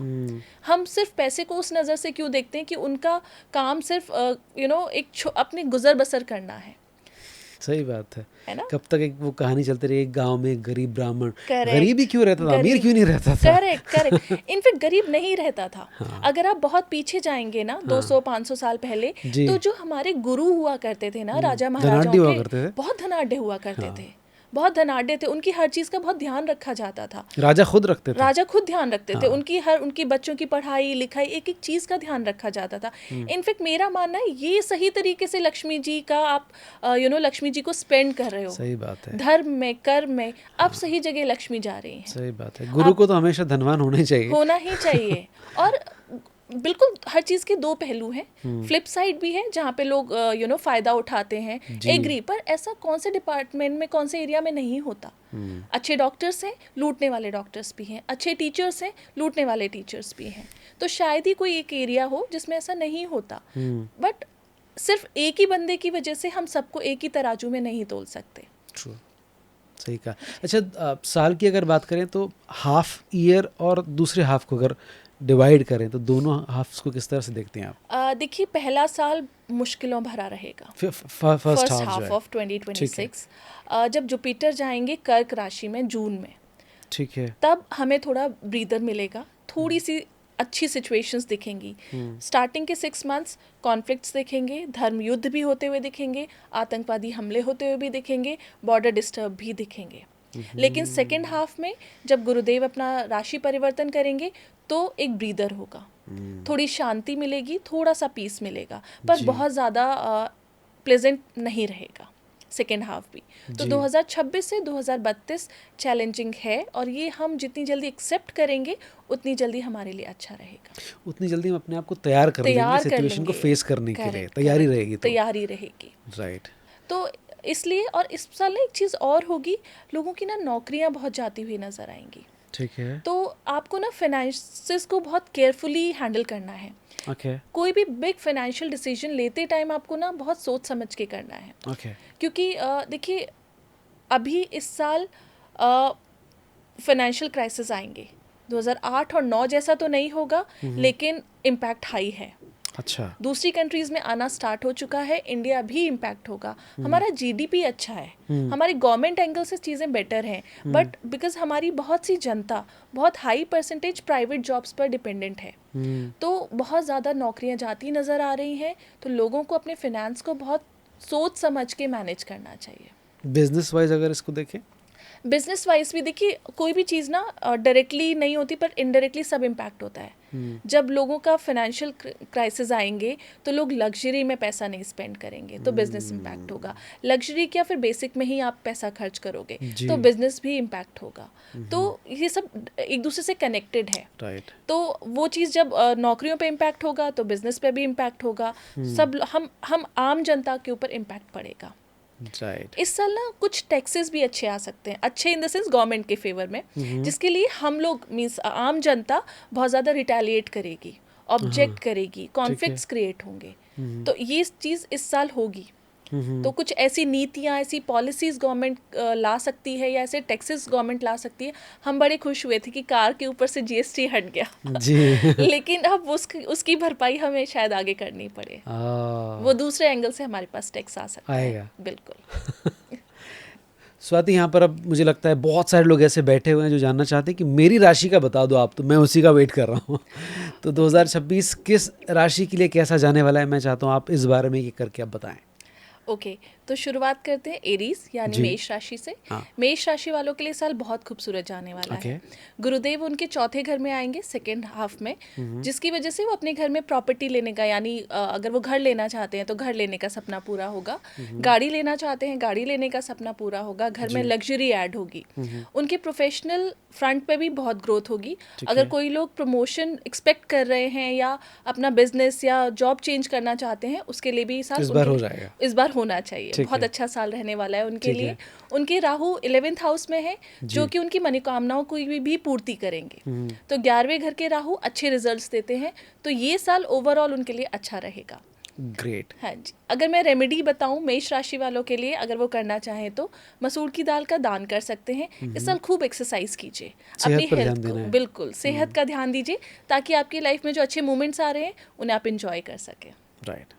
हम सिर्फ पैसे को उस नज़र से क्यों देखते हैं कि उनका काम सिर्फ एक अपने गुजर बसर करना है? सही बात है ना? कब तक वो कहानी चलती रही, एक गांव में एक गरीब ब्राह्मण, गरीब ही क्यों रहता था, अमीर क्यों नहीं रहता था? करेक्ट। इनफैक्ट गरीब नहीं रहता था। अगर आप बहुत पीछे जाएंगे ना, 200-500 साल पहले, तो जो हमारे गुरु हुआ करते थे ना, राजा महाराजाओं के, बहुत धनाढ़ हुआ करते थे, बहुत धनाढ़ थे। उनकी हर चीज़ का बहुत ध्यान रखा जाता था। राजा खुद ध्यान रखते थे। उनकी बच्चों की पढ़ाई लिखाई, एक एक चीज़ का ध्यान रखा जाता था। इनफैक्ट मेरा मानना है ये सही तरीके से लक्ष्मी जी का आप लक्ष्मी जी को स्पेंड कर रहे हो। सही बात है। धर्म में, कर्म में अब सही जगह लक्ष्मी जा रही है। सही बात है। गुरु को तो हमेशा धनवान होना ही चाहिए। और बिल्कुल हर चीज़ के दो पहलू हैं। फ्लिप साइड भी है जहाँ पे लोग फ़ायदा उठाते हैं, एग्री। पर ऐसा कौन से डिपार्टमेंट में, कौन से एरिया में नहीं होता? अच्छे डॉक्टर्स हैं, लूटने वाले डॉक्टर्स भी हैं। अच्छे टीचर्स हैं, लूटने वाले टीचर्स भी हैं। तो शायद ही कोई एक एरिया हो जिसमें ऐसा नहीं होता। बट सिर्फ एक ही बंदे की वजह से हम सबको एक ही तराजू में नहीं तोल सकते। ट्रू, सही कहा। अच्छा, साल की अगर बात करें तो हाफ ईयर और दूसरे हाफ को अगर डिवाइड करें तो दोनों हाफ्स को किस तरह से देखते हैं आप? देखिए, पहला साल मुश्किलों भरा रहेगा, फर्स्ट हाफ ऑफ 2026। जब जुपिटर जाएंगे कर्क राशि में जून में, ठीक है, तब हमें थोड़ा ब्रीदर मिलेगा, थोड़ी सी अच्छी सिचुएशंस दिखेंगी। स्टार्टिंग के 6 मंथ्स कॉन्फ्लिक्ट्स दिखेंगे, धर्म युद्ध भी होते हुए दिखेंगे, आतंकवादी हमले होते हुए भी दिखेंगे, बॉर्डर डिस्टर्ब भी दिखेंगे। लेकिन सेकेंड हाफ में जब गुरुदेव अपना राशि परिवर्तन करेंगे तो एक ब्रीदर होगा, थोड़ी शांति मिलेगी, थोड़ा सा पीस मिलेगा, पर बहुत ज़्यादा प्लेजेंट नहीं रहेगा सेकेंड हाफ भी। तो 2026 से 2032 चैलेंजिंग है, और ये हम जितनी जल्दी एक्सेप्ट करेंगे उतनी जल्दी हमारे लिए अच्छा रहेगा, उतनी जल्दी हम अपने आप को तैयार कर लेंगे सिचुएशन को फेस करने के लिए, तैयारी रहेगी तो। तैयारी रहेगी, राइट। तो इसलिए, और इस साल एक चीज़ और होगी, लोगों की ना नौकरियां बहुत जाती हुई नजर आएंगी। ठीक है। तो आपको ना फाइनेंसेस को बहुत केयरफुली हैंडल करना है। कोई भी बिग फाइनेंशियल डिसीजन लेते टाइम आपको ना बहुत सोच समझ के करना है। क्योंकि देखिए अभी इस साल फाइनेंशियल क्राइसिस आएंगे, 2008 और 9 जैसा तो नहीं होगा, लेकिन इम्पैक्ट हाई है। अच्छा। दूसरी कंट्रीज में आना स्टार्ट हो चुका है, इंडिया भी इम्पैक्ट होगा। हमारा जीडीपी अच्छा है, हमारी गवर्नमेंट एंगल से चीज़ें बेटर हैं, बट बिकॉज हमारी बहुत सी जनता बहुत हाई परसेंटेज प्राइवेट जॉब्स पर डिपेंडेंट है, तो बहुत ज़्यादा नौकरियां जाती नज़र आ रही हैं। तो लोगों को अपने फिनेंस को बहुत सोच समझ के मैनेज करना चाहिए। बिजनेस वाइज अगर इसको देखें, बिजनेस वाइज भी देखिए, कोई भी चीज़ ना डायरेक्टली नहीं होती, पर इनडायरेक्टली सब इम्पैक्ट होता है। जब लोगों का फाइनेंशियल क्राइसिस आएंगे तो लोग लग्जरी में पैसा नहीं स्पेंड करेंगे, तो बिजनेस इम्पैक्ट होगा। लग्जरी क्या, फिर बेसिक में ही आप पैसा खर्च करोगे तो बिजनेस भी इम्पैक्ट होगा। तो ये सब एक दूसरे से कनेक्टेड है। राइट। तो वो चीज़ जब नौकरियों पे इम्पैक्ट होगा तो बिजनेस पे भी इम्पैक्ट होगा, सब हम आम जनता के ऊपर इम्पैक्ट पड़ेगा। Right. इस साल ना कुछ टैक्सेस भी अच्छे आ सकते हैं, अच्छे इन द सेंस गवर्नमेंट के फेवर में, जिसके लिए हम लोग मींस आम जनता बहुत ज़्यादा रिटेलिएट करेगी, ऑब्जेक्ट करेगी, कॉन्फ्लिक्ट्स क्रिएट होंगे। तो ये चीज़ इस साल होगी। तो कुछ ऐसी नीतियाँ, ऐसी पॉलिसीज गवर्नमेंट ला सकती है, या ऐसे टैक्सेस गवर्नमेंट ला सकती है। हम बड़े खुश हुए थे कि कार के ऊपर से जीएसटी हट गया जी। लेकिन अब उसकी भरपाई हमें शायद आगे करनी पड़े, वो दूसरे एंगल से हमारे पास टैक्स आ सकता है। बिल्कुल। स्वाति, यहाँ पर अब मुझे लगता है बहुत सारे लोग ऐसे बैठे हुए हैं जो जानना चाहते हैं कि मेरी राशि का बता दो आप, तो मैं उसी का वेट कर रहा हूँ। तो 2026 किस राशि के लिए कैसा जाने वाला है, मैं चाहता हूँ आप इस बारे में ये करके आप बताएं। ओके, तो शुरुआत करते हैं एरीज यानी मेष राशि से। मेष राशि वालों के लिए साल बहुत खूबसूरत जाने वाला है। गुरुदेव उनके चौथे घर में आएंगे सेकेंड हाफ में, जिसकी वजह से वो अपने घर में प्रॉपर्टी लेने का, यानी अगर वो घर लेना चाहते हैं तो घर लेने का सपना पूरा होगा, गाड़ी लेना चाहते हैं गाड़ी लेने का सपना पूरा होगा, घर में लग्जरी ऐड होगी। उनके प्रोफेशनल फ्रंट पे भी बहुत ग्रोथ होगी। अगर कोई लोग प्रमोशन एक्सपेक्ट कर रहे हैं या अपना बिजनेस या जॉब चेंज करना चाहते हैं, उसके लिए भी साल इस बार होना चाहिए। बहुत अच्छा साल रहने वाला है उनके लिए। उनके राहु 11th हाउस में है, जो कि उनकी मनोकामनाओं को भी पूर्ति करेंगे। तो 11वें घर के राहु अच्छे रिजल्ट्स देते हैं, तो ये साल ओवरऑल उनके लिए अच्छा रहेगा। ग्रेट। हाँ जी। अगर मैं रेमेडी बताऊं मेष राशि वालों के लिए, अगर वो करना चाहें तो मसूर की दाल का दान कर सकते हैं। इस साल खूब एक्सरसाइज कीजिए, अपनी हेल्थ को, बिल्कुल सेहत का ध्यान दीजिए, ताकि आपकी लाइफ में जो अच्छे मोमेंट्स आ रहे हैं उन्हें आप इंजॉय कर सकें। राइट।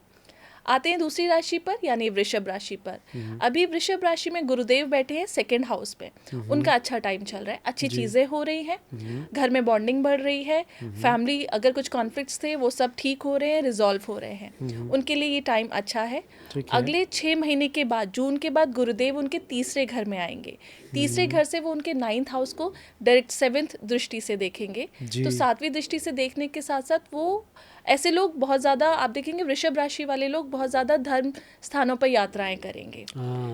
आते हैं दूसरी राशि पर, यानी वृषभ राशि पर। अभी वृषभ राशि में गुरुदेव बैठे हैं सेकंड हाउस पे। उनका अच्छा टाइम चल रहा है, अच्छी चीज़ें हो रही हैं, घर में बॉन्डिंग बढ़ रही है, फैमिली अगर कुछ कॉन्फ्लिक्ट्स थे वो सब ठीक हो रहे हैं, रिजॉल्व हो रहे हैं। उनके लिए ये टाइम अच्छा है। अगले 6 महीने के बाद, जून के बाद, गुरुदेव उनके तीसरे घर में आएंगे। तीसरे घर से वो उनके 9th हाउस को डायरेक्ट 7th दृष्टि से देखेंगे। तो 7वीं दृष्टि से देखने के साथ साथ वो ऐसे लोग बहुत ज़्यादा, आप देखेंगे वृषभ राशि वाले लोग बहुत ज़्यादा धर्म स्थानों पर यात्राएं करेंगे।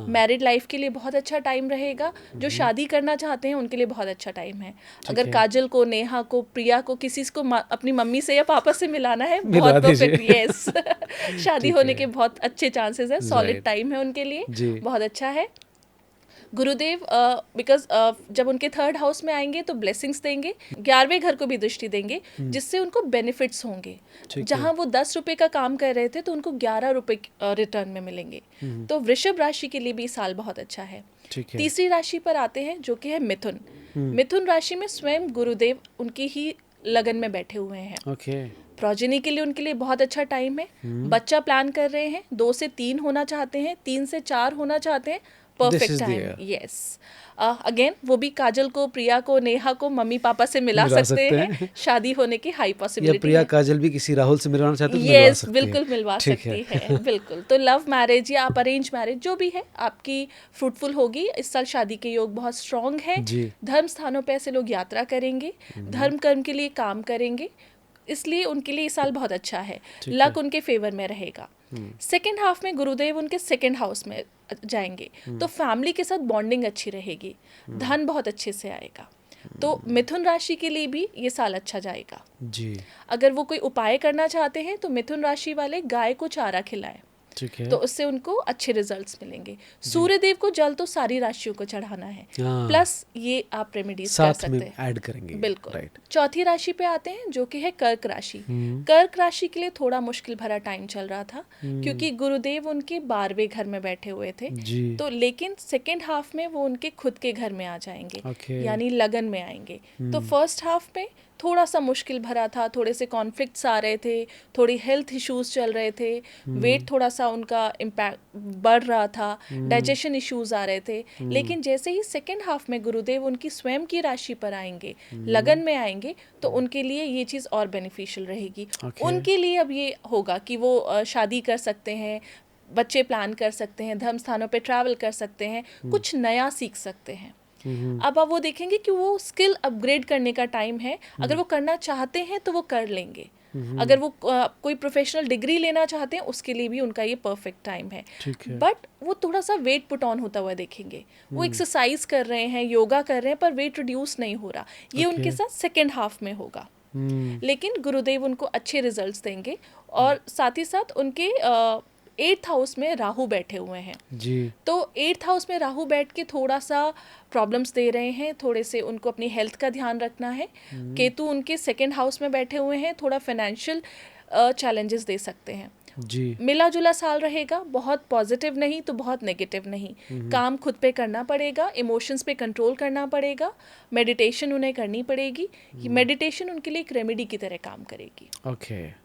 मैरिड लाइफ के लिए बहुत अच्छा टाइम रहेगा। जो शादी करना चाहते हैं उनके लिए बहुत अच्छा टाइम है। अगर काजल को, नेहा को, प्रिया को, किसी को अपनी मम्मी से या पापा से मिलाना है, बहुत परफेक्ट, यस शादी होने के बहुत अच्छे चांसेस है। सॉलिड टाइम है उनके लिए, बहुत अच्छा है। गुरुदेव बिकॉज जब उनके 3rd हाउस में आएंगे तो ब्लेसिंग्स देंगे, 11वें घर को भी दृष्टि देंगे, जिससे उनको बेनिफिट्स होंगे। जहां वो 10 रुपए का काम कर रहे थे तो उनको 11 रुपए रिटर्न में मिलेंगे। तो वृषभ राशि के लिए भी साल बहुत अच्छा है। तीसरी राशि पर आते हैं, जो कि है मिथुन। मिथुन राशि में स्वयं गुरुदेव उनकी ही लगन में बैठे हुए हैं। प्रोजेनी के लिए उनके लिए बहुत अच्छा टाइम है। बच्चा प्लान कर रहे हैं, 2 से 3 होना चाहते हैं, 3 से 4 होना चाहते हैं, perfect is the time, year. Yes. Again वो भी काजल को, प्रिया को, नेहा को मम्मी पापा से मिला सकते हैं। शादी होने की हाई या पॉसिबिलिटी प्रिया है। काजल भी किसी राहुल से मिलवाना चाहते हैं तो मिलवा यस, सकती है। बिल्कुल मिलवा ठीक सकती है, बिल्कुल। तो लव मैरिज या आप अरेंज मैरिज जो भी है आपकी फ्रूटफुल होगी। इस साल शादी के योग बहुत स्ट्रांग है। जी। धर्म स्थानों पे ऐसे लोग यात्रा करेंगे, धर्म कर्म के लिए काम करेंगे, इसलिए उनके लिए ये साल बहुत अच्छा है। ठीक लक है। उनके फेवर में रहेगा। सेकेंड हाफ में गुरुदेव उनके सेकेंड हाउस में जाएंगे, तो फैमिली के साथ बॉन्डिंग अच्छी रहेगी, धन बहुत अच्छे से आएगा। तो मिथुन राशि के लिए भी ये साल अच्छा जाएगा। जी। अगर वो कोई उपाय करना चाहते हैं तो मिथुन राशि वाले गाय को चारा खिलाएं, ठीक है। तो उससे उनको अच्छे रिजल्ट्स मिलेंगे। सूर्य देव को जल तो सारी राशियों को चढ़ाना है, हाँ। प्लस ये आप रेमेडीज कर साथ सकते में हैं। ऐड करेंगे। बिल्कुल। राइट। चौथी राशि पे आते हैं जो कि है कर्क राशि। कर्क राशि के लिए थोड़ा मुश्किल भरा टाइम चल रहा था, क्योंकि गुरुदेव उनके 12वें घर में बैठे हुए थे। जी। तो लेकिन सेकेंड हाफ में वो उनके खुद के घर में आ जाएंगे, ओके। यानी लगन में आएंगे। तो फर्स्ट हाफ में थोड़ा सा मुश्किल भरा था, थोड़े से कॉन्फ्लिक्ट्स आ रहे थे, थोड़ी हेल्थ इश्यूज चल रहे थे, वेट थोड़ा सा उनका इम्पैक्ट बढ़ रहा था, डाइजेशन इश्यूज आ रहे थे। लेकिन जैसे ही सेकेंड हाफ में गुरुदेव उनकी स्वयं की राशि पर आएंगे, लगन में आएंगे, तो उनके लिए ये चीज़ और बेनिफिशियल रहेगी। Okay. उनके लिए अब ये होगा कि वो शादी कर सकते हैं, बच्चे प्लान कर सकते हैं, धर्म स्थानों पे ट्रैवल कर सकते हैं, कुछ नया सीख सकते हैं। अब आप वो देखेंगे कि वो स्किल अपग्रेड करने का टाइम है। अगर वो करना चाहते हैं तो वो कर लेंगे। अगर वो कोई प्रोफेशनल डिग्री लेना चाहते हैं उसके लिए भी उनका ये परफेक्ट टाइम है। ठीक है। बट वो थोड़ा सा वेट पुट ऑन होता हुआ देखेंगे। वो एक्सरसाइज कर रहे हैं, योगा कर रहे हैं, पर वेट रिड्यूस नहीं हो रहा। ये उनके साथ सेकेंड हाफ में होगा। लेकिन गुरुदेव उनको अच्छे रिजल्ट्स देंगे। और साथ ही साथ उनके 8th हाउस में राहु बैठे हुए हैं। जी। तो 8th हाउस में राहु बैठ के थोड़ा सा प्रॉब्लम्स दे रहे हैं, थोड़े से उनको अपनी हेल्थ का ध्यान रखना है। केतु उनके सेकेंड हाउस में बैठे हुए हैं, थोड़ा फाइनेंशियल चैलेंजेस दे सकते हैं। जी। मिला जुला साल रहेगा, बहुत पॉजिटिव नहीं तो बहुत नेगेटिव नहीं। काम खुद पे करना पड़ेगा, इमोशंस पे कंट्रोल करना पड़ेगा, मेडिटेशन उन्हें करनी पड़ेगी। मेडिटेशन उनके लिए एक रेमेडी की तरह काम करेगी। ओके।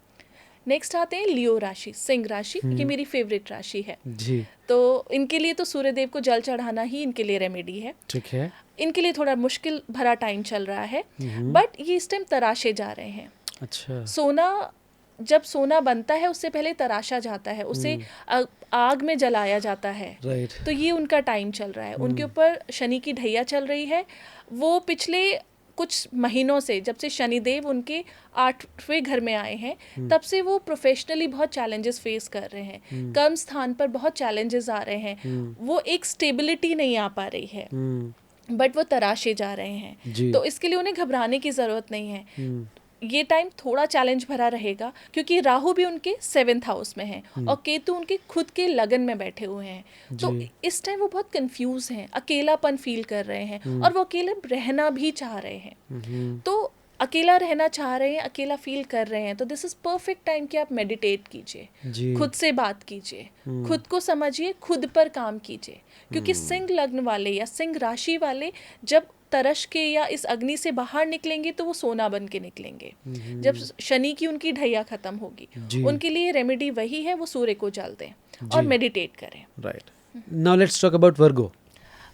नेक्स्ट आते हैं लियो राशि, सिंह राशि। ये मेरी फेवरेट राशि है। जी। तो इनके लिए तो सूर्यदेव को जल चढ़ाना ही इनके लिए रेमेडी है। ठीक है। इनके लिए थोड़ा मुश्किल भरा टाइम चल रहा है, बट ये इस टाइम तराशे जा रहे हैं। अच्छा। सोना, जब सोना बनता है उससे पहले तराशा जाता है, उसे आग में जलाया जाता है। राइट। तो ये उनका टाइम चल रहा है। उनके ऊपर शनि की ढैया चल रही है। वो पिछले कुछ महीनों से, जब से शनिदेव उनके 8वें घर में आए हैं, तब से वो प्रोफेशनली बहुत चैलेंजेस फेस कर रहे हैं। कर्म स्थान पर बहुत चैलेंजेस आ रहे हैं। वो एक स्टेबिलिटी नहीं आ पा रही है, बट वो तराशे जा रहे हैं। तो इसके लिए उन्हें घबराने की ज़रूरत नहीं है। ये टाइम थोड़ा चैलेंज भरा रहेगा, क्योंकि राहु भी उनके 7th हाउस में है और केतु उनके खुद के लगन में बैठे हुए हैं। तो इस टाइम वो बहुत कंफ्यूज हैं, अकेलापन फील कर रहे हैं, और वो अकेले रहना भी चाह रहे हैं। तो अकेला रहना चाह रहे हैं, अकेला फील कर रहे हैं, तो दिस इज परफेक्ट टाइम कि आप मेडिटेट कीजिए, खुद से बात कीजिए, खुद को समझिए, खुद पर काम कीजिए। क्योंकि सिंह लग्न वाले या सिंह राशि वाले जब तरश के या इस अग्नि से बाहर निकलेंगे तो वो सोना बन के निकलेंगे। जब शनि की उनकी ढैया खत्म होगी, उनके लिए रेमेडी वही है, वो सूर्य को जल दें और मेडिटेट करें। Right. Now let's talk about Virgo.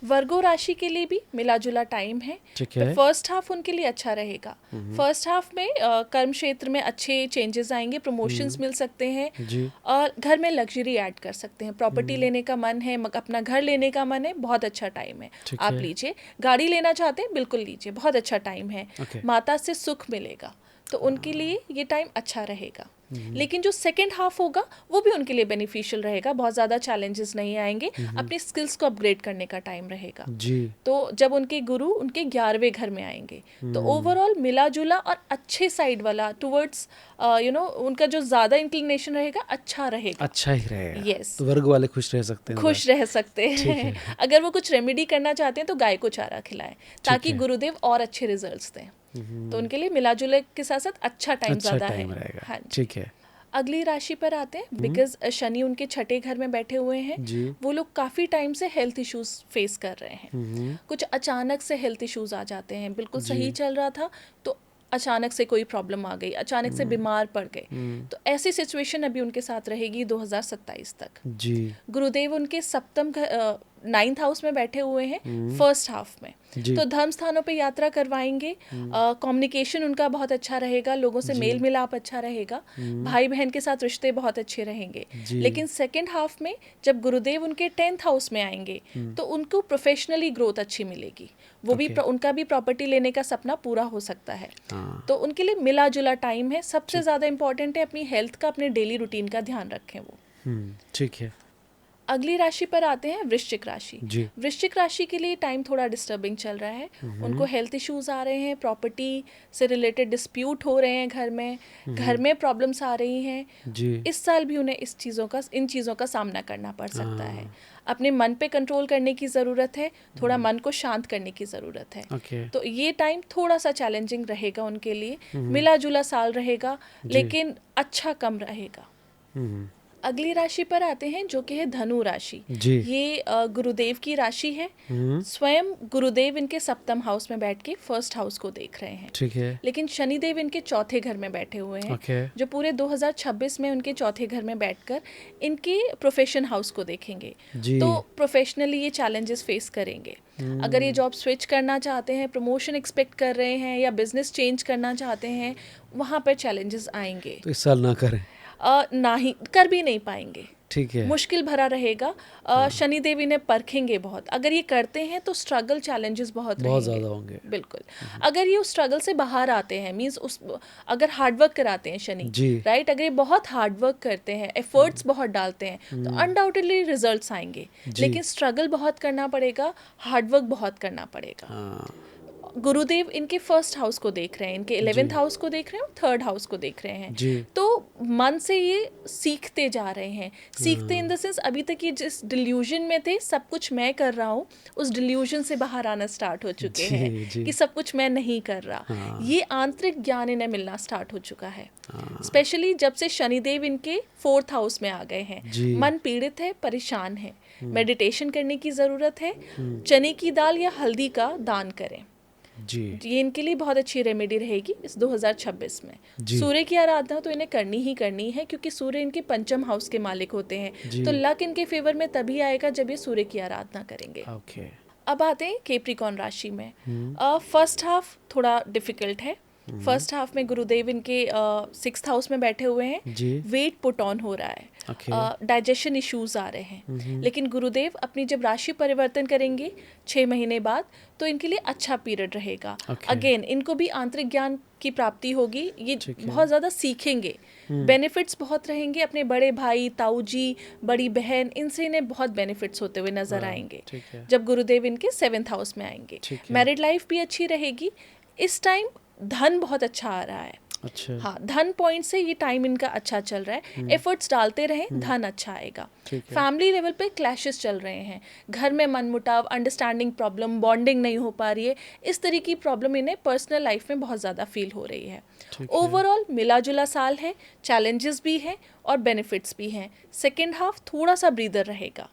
Virgo राशि के लिए भी मिला जुला टाइम है। ठीक है। तो फर्स्ट हाफ उनके लिए अच्छा रहेगा। फर्स्ट हाफ में कर्म क्षेत्र में अच्छे चेंजेस आएंगे, प्रमोशंस मिल सकते हैं, और घर में लग्जरी ऐड कर सकते हैं। प्रॉपर्टी लेने का मन है, अपना घर लेने का मन है, बहुत अच्छा टाइम है, आप लीजिए। गाड़ी लेना चाहते हैं, बिल्कुल लीजिए, बहुत अच्छा टाइम है। माता से सुख मिलेगा, तो उनके लिए ये टाइम अच्छा रहेगा। लेकिन जो सेकेंड हाफ होगा वो भी उनके लिए बेनिफिशियल रहेगा, बहुत ज़्यादा चैलेंजेस नहीं आएंगे, अपने स्किल्स को अपग्रेड करने का टाइम रहेगा। तो जब उनके गुरु उनके 11वें घर में आएंगे, तो ओवरऑल मिला जुला और अच्छे साइड वाला टुवर्ड्स उनका जो ज़्यादा इंक्लिनेशन रहेगा अच्छा रहेगा। अच्छा ही रहेगा। यस। तो वर्ग वाले खुश रह सकते हैं। खुश रह सकते हैं। अगर वो कुछ रेमेडी करना चाहते हैं तो गाय को चारा खिलाएं, ताकि गुरुदेव और अच्छे रिजल्ट्स दें। तो उनके लिए मिला जुले के साथ साथ अच्छा टाइम ज़्यादा है। हाँ, ठीक है। अगली राशि पर आते हैं, बिकॉज शनि उनके 6ठे घर में बैठे हुए हैं। वो लोग काफ़ी टाइम से हेल्थ इश्यूज फेस कर रहे हैं। कुछ अचानक से हेल्थ इश्यूज आ जाते हैं, बिल्कुल सही चल रहा था तो अचानक से कोई प्रॉब्लम आ गई, अचानक से बीमार पड़ गए। तो ऐसी सिचुएशन अभी उनके साथ रहेगी 2027 तक। जी। गुरुदेव उनके 7th 9th हाउस में बैठे हुए हैं फर्स्ट हाफ में, तो धर्म स्थानों पे यात्रा करवाएंगे, कम्युनिकेशन उनका बहुत अच्छा रहेगा, लोगों से मेल मिलाप अच्छा रहेगा, भाई बहन के साथ रिश्ते बहुत अच्छे रहेंगे। लेकिन सेकंड हाफ में जब गुरुदेव उनके 10th हाउस में आएंगे तो उनको प्रोफेशनली ग्रोथ अच्छी मिलेगी, वो भी उनका भी प्रॉपर्टी लेने का सपना पूरा हो सकता है। तो उनके लिए मिला जुला टाइम है। सबसे ज़्यादा इंपॉर्टेंट है अपनी हेल्थ का, अपने डेली रूटीन का ध्यान रखें वो। ठीक है। अगली राशि पर आते हैं वृश्चिक राशि। वृश्चिक राशि के लिए टाइम थोड़ा डिस्टर्बिंग चल रहा है, उनको हेल्थ इश्यूज आ रहे हैं, प्रॉपर्टी से रिलेटेड डिस्प्यूट हो रहे हैं, घर में प्रॉब्लम्स आ रही हैं। इस साल भी उन्हें इन चीज़ों का सामना करना पड़ सकता है। अपने मन पे कंट्रोल करने की ज़रूरत है, थोड़ा मन को शांत करने की ज़रूरत है। तो ये टाइम थोड़ा सा चैलेंजिंग रहेगा उनके लिए, मिला जुला साल रहेगा लेकिन अच्छा कम रहेगा। अगली राशि पर आते हैं जो कि है धनु राशि। ये गुरुदेव की राशि है। स्वयं गुरुदेव इनके 7th हाउस में बैठ के 1st हाउस को देख रहे हैं। ठीक है। लेकिन शनिदेव इनके 4थे घर में बैठे हुए हैं, जो पूरे 2026 में उनके 4थे घर में बैठकर इनके प्रोफेशन हाउस को देखेंगे। तो प्रोफेशनली ये चैलेंजेस फेस करेंगे। अगर ये जॉब स्विच करना चाहते हैं, प्रमोशन एक्सपेक्ट कर रहे हैं या बिजनेस चेंज करना चाहते हैं, वहाँ पर चैलेंजेस आएंगे। तो इस साल ना करें, ना ही कर भी नहीं पाएंगे। ठीक है। मुश्किल भरा रहेगा। शनिदेव इन्हें परखेंगे बहुत। अगर ये करते हैं तो स्ट्रगल चैलेंजेस बहुत ज़्यादा होंगे। बिल्कुल। अगर ये उस स्ट्रगल से बाहर आते हैं, मींस अगर हार्डवर्क कराते हैं शनि, राइट, अगर ये बहुत हार्डवर्क करते हैं, एफर्ट्स बहुत डालते हैं, तो अनडाउटेडली रिजल्ट्स आएंगे। लेकिन स्ट्रगल बहुत करना पड़ेगा, हार्डवर्क बहुत करना पड़ेगा। गुरुदेव इनके 1st हाउस को देख रहे हैं, इनके 11th हाउस को देख रहे हैं, 3rd हाउस को देख रहे हैं। तो मन से ये सीखते जा रहे हैं। सीखते इन द सेंस, अभी तक ये जिस डिल्यूजन में थे, सब कुछ मैं कर रहा हूँ, उस डिल्यूजन से बाहर आना स्टार्ट हो चुके हैं कि सब कुछ मैं नहीं कर रहा। ये आंतरिक ज्ञान इन्हें मिलना स्टार्ट हो चुका है। स्पेशली जब से शनिदेव इनके 4th हाउस में आ गए हैं। मन पीड़ित है, परेशान है, मेडिटेशन करने की ज़रूरत है। चने की दाल या हल्दी का दान करें। ये इनके लिए बहुत अच्छी रेमेडी रहेगी इस 2026 में। सूर्य की आराधना तो इन्हें करनी ही करनी है, क्योंकि सूर्य इनके 5th हाउस के मालिक होते हैं। तो लक इनके फेवर में तभी आएगा जब ये सूर्य की आराधना करेंगे। अब आते हैं कैप्रिकॉर्न राशि में। 1st हाफ थोड़ा डिफिकल्ट है। 1st हाफ में गुरुदेव इनके 6th हाउस में बैठे हुए हैं। वेट पुट ऑन हो रहा है, डाइजेशन इश्यूज आ रहे हैं। लेकिन गुरुदेव अपनी जब राशि परिवर्तन करेंगे 6 महीने बाद, तो इनके लिए अच्छा पीरियड रहेगा। अगेन इनको भी आंतरिक ज्ञान की प्राप्ति होगी, ये बहुत ज़्यादा सीखेंगे, बेनिफिट्स बहुत रहेंगे। अपने बड़े भाई, ताऊ जी, बड़ी बहन, इनसे इन्हें बहुत बेनिफिट्स होते हुए नजर आएंगे जब गुरुदेव इनके 7th हाउस में आएंगे। मैरिड लाइफ भी अच्छी रहेगी। इस टाइम धन बहुत अच्छा आ रहा है। हाँ, धन पॉइंट से ये टाइम इनका अच्छा चल रहा है। एफर्ट्स डालते रहें, धन अच्छा आएगा। फैमिली लेवल पे क्लैशेस चल रहे हैं, घर में मनमुटाव, अंडरस्टैंडिंग प्रॉब्लम, बॉन्डिंग नहीं हो पा रही है, इस तरह की प्रॉब्लम इन्हें पर्सनल लाइफ में बहुत ज़्यादा फील हो रही है। ओवरऑल मिला जुला साल है, चैलेंजेस भी हैं और बेनिफिट्स भी हैं। 2nd हाफ थोड़ा सा ब्रीदर रहेगा।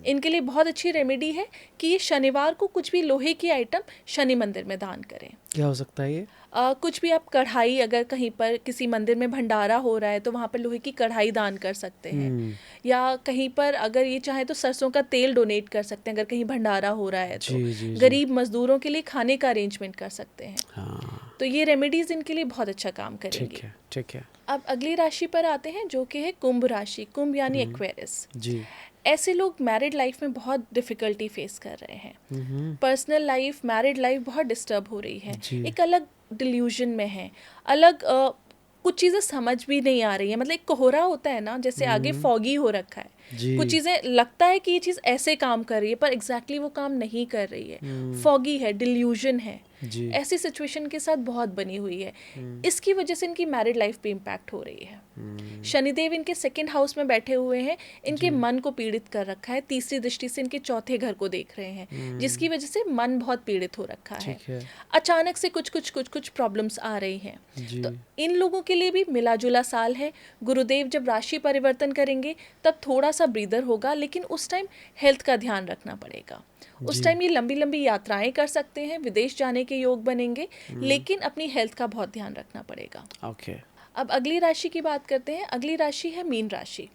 इनके लिए बहुत अच्छी रेमेडी है कि ये शनिवार को कुछ भी लोहे की आइटम शनि मंदिर में दान करें। क्या हो सकता है ये? कुछ भी आप कढ़ाई, अगर कहीं पर किसी मंदिर में भंडारा हो रहा है तो वहाँ पर लोहे की कढ़ाई दान कर सकते हैं। या कहीं पर अगर ये चाहे तो सरसों का तेल डोनेट कर सकते हैं, अगर कहीं भंडारा हो रहा है तो। गरीब मजदूरों के लिए खाने का अरेंजमेंट कर सकते हैं। तो ये रेमेडीज इनके लिए बहुत अच्छा काम करेंगे। ठीक है। अब अगली राशि पर आते हैं जो कि है कुंभ राशि। कुंभ यानी एक्वेरियस। ऐसे लोग मैरिड लाइफ में बहुत डिफिकल्टी फेस कर रहे हैं। पर्सनल लाइफ, मैरिड लाइफ बहुत डिस्टर्ब हो रही है। एक अलग डिल्यूजन में है, अलग कुछ चीज़ें समझ भी नहीं आ रही है। मतलब एक कोहरा होता है ना, जैसे आगे फॉगी हो रखा है। कुछ चीज़ें लगता है कि ये चीज़ ऐसे काम कर रही है, पर एग्जैक्टली वो काम नहीं कर रही है। फॉगी है, डिल्यूजन है। ऐसी सिचुएशन के साथ बहुत बनी हुई है। इसकी वजह से इनकी मैरिड लाइफ पे इम्पैक्ट हो रही है। शनिदेव इनके 2nd हाउस में बैठे हुए हैं, इनके मन को पीड़ित कर रखा है। तीसरी दृष्टि से इनके 4थे घर को देख रहे हैं, जिसकी वजह से मन बहुत पीड़ित हो रखा है। अचानक से कुछ प्रॉब्लम्स आ रही हैं। तो इन लोगों के लिए भी मिला जुला साल है। गुरुदेव जब राशि परिवर्तन करेंगे तब थोड़ा सा ब्रीदर होगा, लेकिन उस टाइम हेल्थ का ध्यान रखना पड़ेगा। उस टाइम ये लंबी लंबी यात्राएं कर सकते हैं, विदेश जाने के योग बनेंगे, लेकिन अपनी हेल्थ का बहुत ध्यान रखना पड़ेगा। अब अगली राशि की बात करते हैं। अगली राशि है मीन राशि।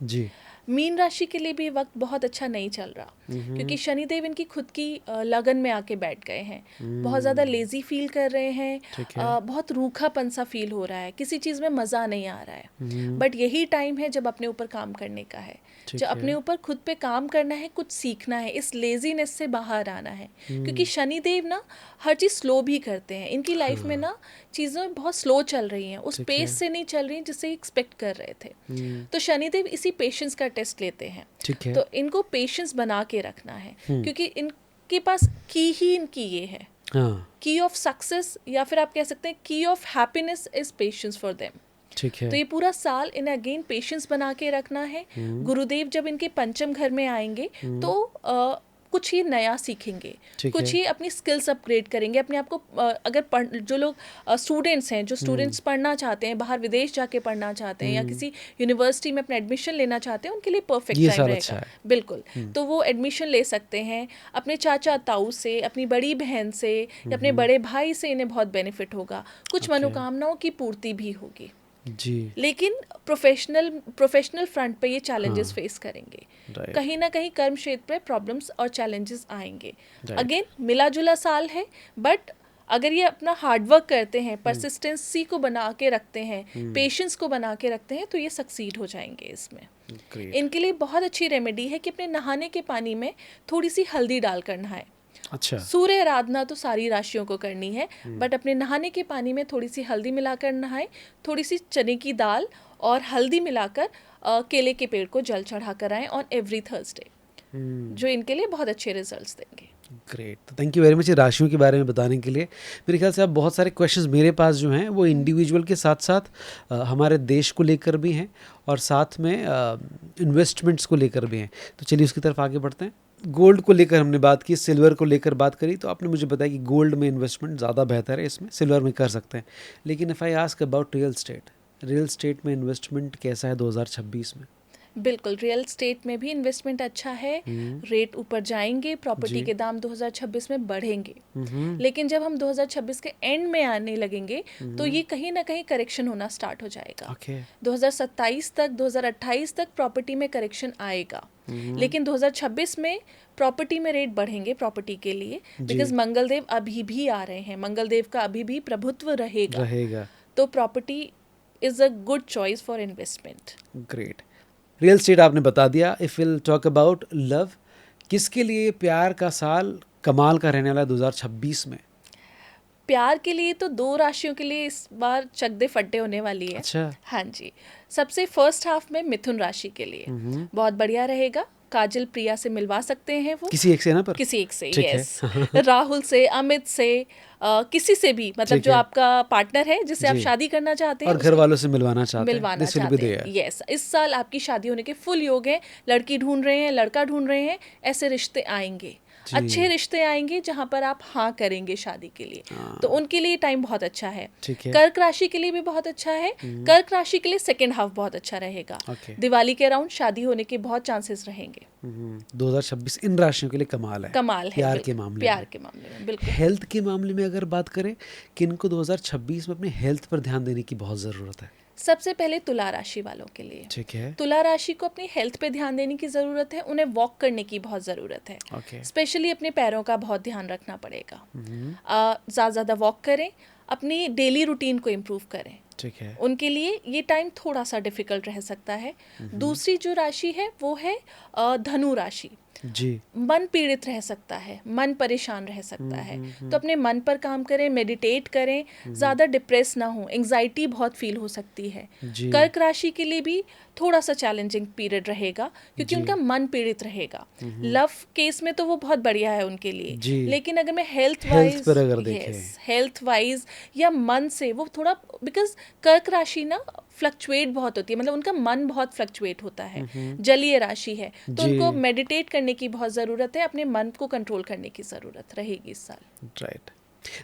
मीन राशि के लिए भी ये वक्त बहुत अच्छा नहीं चल रहा, क्योंकि शनिदेव इनकी खुद की लगन में आके बैठ गए हैं। बहुत ज़्यादा लेजी फील कर रहे हैं, बहुत रूखापन सा फील हो रहा है, किसी चीज़ में मज़ा नहीं आ रहा है। बट यही टाइम है जब अपने ऊपर काम करने का है, जब अपने ऊपर खुद पे काम करना है, कुछ सीखना है, इस लेजीनेस से बाहर आना है। क्योंकि शनिदेव ना हर चीज़ स्लो भी करते हैं, इनकी लाइफ में ना चीज़ें बहुत स्लो चल रही हैं, उस पेस से नहीं चल रही जिससे एक्सपेक्ट कर रहे थे। तो शनिदेव इसी पेशेंस का टेस्ट लेते हैं। तो इनको पेशेंस बना के रखना है, क्योंकि इनके पास की ही इनकी ये है, की ऑफ सक्सेस, या फिर आप कह सकते हैं की of happiness is patience for them. तो ये पूरा साल इन्हें अगेन पेशेंस बना के रखना है। गुरुदेव जब इनके पंचम घर में आएंगे तो कुछ ही नया सीखेंगे, कुछ ही अपनी स्किल्स अपग्रेड करेंगे अपने आप को। अगर जो लोग स्टूडेंट्स हैं, जो स्टूडेंट्स पढ़ना चाहते हैं, बाहर विदेश जाके पढ़ना चाहते हैं, या किसी यूनिवर्सिटी में अपना एडमिशन लेना चाहते हैं, उनके लिए परफेक्ट टाइम रहेगा। अच्छा, बिल्कुल। तो वो एडमिशन ले सकते हैं अपने चाचा ताऊ से, अपनी बड़ी बहन से, या अपने बड़े भाई से। इन्हें बहुत बेनिफिट होगा, कुछ मनोकामनाओं की पूर्ति भी होगी जी। लेकिन प्रोफेशनल फ्रंट पे ये चैलेंजेस फेस करेंगे, कहीं ना कहीं कर्म क्षेत्र पे प्रॉब्लम्स और चैलेंजेस आएंगे। अगेन मिला जुला साल है, बट अगर ये अपना हार्डवर्क करते हैं, परसिस्टेंसी को बना के रखते हैं, पेशेंस को बना के रखते हैं, तो ये सक्सीड हो जाएंगे इसमें। इनके लिए बहुत अच्छी रेमेडी है कि अपने नहाने के पानी में थोड़ी सी हल्दी डालकर नहाएं। अच्छा। सूर्य आराधना तो सारी राशियों को करनी है, बट अपने नहाने के पानी में थोड़ी सी हल्दी मिलाकर नहाएं, थोड़ी सी चने की दाल और हल्दी मिलाकर केले के पेड़ को जल चढ़ा कर आएं ऑन एवरी थर्सडे, जो इनके लिए बहुत अच्छे रिजल्ट्स देंगे। ग्रेट, तो थैंक यू वेरी मच राशियों के बारे में बताने के लिए। मेरे ख्याल से अब बहुत सारे क्वेश्चंस मेरे पास जो हैं वो इंडिविजुअल के साथ साथ हमारे देश को लेकर भी हैं, और साथ में इन्वेस्टमेंट्स को लेकर भी हैं। तो चलिए उसकी तरफ आगे बढ़ते हैं। गोल्ड को लेकर हमने बात की, सिल्वर को लेकर बात करी, तो आपने मुझे बताया कि गोल्ड में इन्वेस्टमेंट ज़्यादा बेहतर है, इसमें सिल्वर में कर सकते हैं। लेकिन if I ask about real estate में इन्वेस्टमेंट कैसा है 2026 में? बिल्कुल, रियल स्टेट में भी इन्वेस्टमेंट अच्छा है, रेट ऊपर जाएंगे, प्रॉपर्टी के दाम 2026 में बढ़ेंगे। लेकिन जब हम 2026 के एंड में आने लगेंगे तो ये कहीं ना कहीं करेक्शन होना स्टार्ट हो जाएगा। 2027 तक, 2028 तक प्रॉपर्टी में करेक्शन आएगा, लेकिन 2026 में प्रॉपर्टी में रेट बढ़ेंगे प्रॉपर्टी के लिए, बिकॉज मंगलदेव अभी भी आ रहे हैं, मंगलदेव का अभी भी प्रभुत्व रहेगा। तो property is a good choice for investment. Great, real estate आपने बता दिया। If will talk about love, किसके लिए प्यार का साल कमाल का रहने वाला है 2026 में? प्यार के लिए तो 2 राशियों के लिए इस बार चकदे फट्टे होने वाली है। अच्छा। हाँ जी, सबसे फर्स्ट हाफ में मिथुन राशि के लिए बहुत बढ़िया रहेगा। काजल प्रिया से मिलवा सकते हैं वो, किसी एक से ना, पर किसी एक से, यस राहुल से, अमित से, किसी से भी, मतलब जो आपका पार्टनर है जिससे आप शादी करना चाहते हैं, और घर वालों से मिलवाना चाहते हैं। यस, इस साल आपकी शादी होने के फुल योग है। लड़की ढूंढ रहे हैं, लड़का ढूंढ रहे हैं, ऐसे रिश्ते आएंगे, अच्छे रिश्ते आएंगे जहां पर आप हाँ करेंगे शादी के लिए। तो उनके लिए टाइम बहुत अच्छा है। कर्क राशि के लिए भी बहुत अच्छा है। कर्क राशि के लिए सेकेंड हाफ बहुत अच्छा रहेगा। दिवाली के अराउंड शादी होने के बहुत चांसेस रहेंगे। 2026 इन राशियों के लिए कमाल है प्यार के मामले में। बिल्कुल। हेल्थ के मामले में अगर बात करें, किनको 2026 में अपने हेल्थ पर ध्यान देने की बहुत जरूरत है? सबसे पहले तुला राशि वालों के लिए, ठीक है, तुला राशि को अपनी हेल्थ पे ध्यान देने की ज़रूरत है। उन्हें वॉक करने की बहुत ज़रूरत है, स्पेशली अपने पैरों का बहुत ध्यान रखना पड़ेगा। ज़्यादा वॉक करें, अपनी डेली रूटीन को इम्प्रूव करें, ठीक है। उनके लिए ये टाइम थोड़ा सा डिफिकल्ट रह सकता है। दूसरी जो राशि है वो है धनु राशि जी। मन पीड़ित रह सकता है, मन परेशान रह सकता है, तो अपने मन पर काम करें, मेडिटेट करें, ज़्यादा डिप्रेस ना हो, एंग्जाइटी बहुत फील हो सकती है। कर्क राशि के लिए भी थोड़ा सा चैलेंजिंग पीरियड रहेगा, क्योंकि उनका मन पीड़ित रहेगा। लव केस में तो वो बहुत बढ़िया है उनके लिए, लेकिन अगर मैं हेल्थ वाइज या मन से वो थोड़ा, बिकॉज कर्क राशि ना फ्लक्चुएट बहुत होती है, मतलब उनका मन बहुत फ्लक्चुएट होता है, जलीय राशि है, तो उनको मेडिटेट करने की बहुत ज़रूरत है, अपने मन को कंट्रोल करने की ज़रूरत रहेगी इस साल। राइट।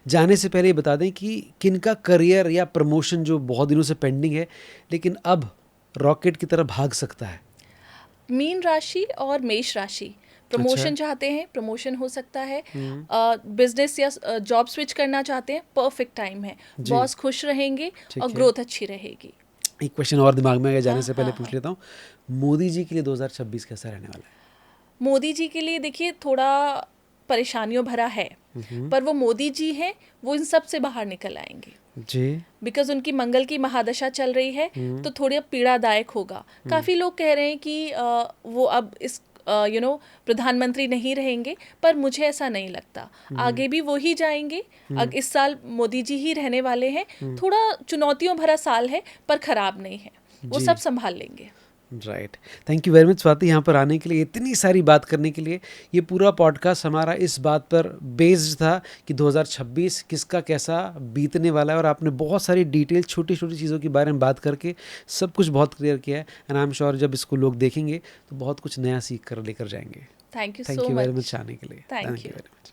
जाने से पहले बता दें कि किनका करियर या प्रमोशन जो बहुत दिनों से पेंडिंग है लेकिन अब रॉकेट की तरह भाग सकता है? मीन राशि और मेष राशि प्रमोशन चाहते हैं, प्रमोशन हो सकता है। बिजनेस या जॉब स्विच करना चाहते हैं, परफेक्ट टाइम है। बॉस खुश रहेंगे और ग्रोथ अच्छी रहेगी। एक क्वेश्चन और दिमाग में आ गया, जाने हाँ, से पहले हाँ, पूछ हाँ। लेता हूँ, मोदी जी के लिए 2026 कैसा रहने वाला मोदी जी के लिए देखिए थोड़ा परेशानियों भरा है, पर वो मोदी जी हैं, वो इन सब से बाहर निकल आएंगे है जी? बिकॉज उनकी मंगल की महादशा चल रही है, तो थोड़ी अब पीड़ादायक होगा। काफ़ी लोग कह रहे हैं कि वो अब इस प्रधानमंत्री नहीं रहेंगे, पर मुझे ऐसा नहीं लगता। आगे भी वो ही जाएंगे। इस साल मोदी जी ही रहने वाले हैं। थोड़ा चुनौतियों भरा साल है, पर खराब नहीं है, वो जी। सब संभाल लेंगे। Right, thank you very much Swati, यहाँ पर आने के लिए, इतनी सारी बात करने के लिए। ये पूरा पॉडकास्ट हमारा इस बात पर बेस्ड था कि 2026 किसका कैसा बीतने वाला है, और आपने बहुत सारी डिटेल छोटी छोटी चीज़ों के बारे में बात करके सब कुछ बहुत क्लियर किया है। एंड आई एम श्योर जब इसको लोग देखेंगे तो बहुत कुछ नया सीख कर लेकर जाएंगे। Thank you thank so you very much. Much आने के लिए। Thank thank you you. Very much.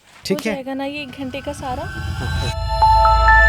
हो ठीक है। जाएगा ना ये 1 घंटे का सारा? हाँ,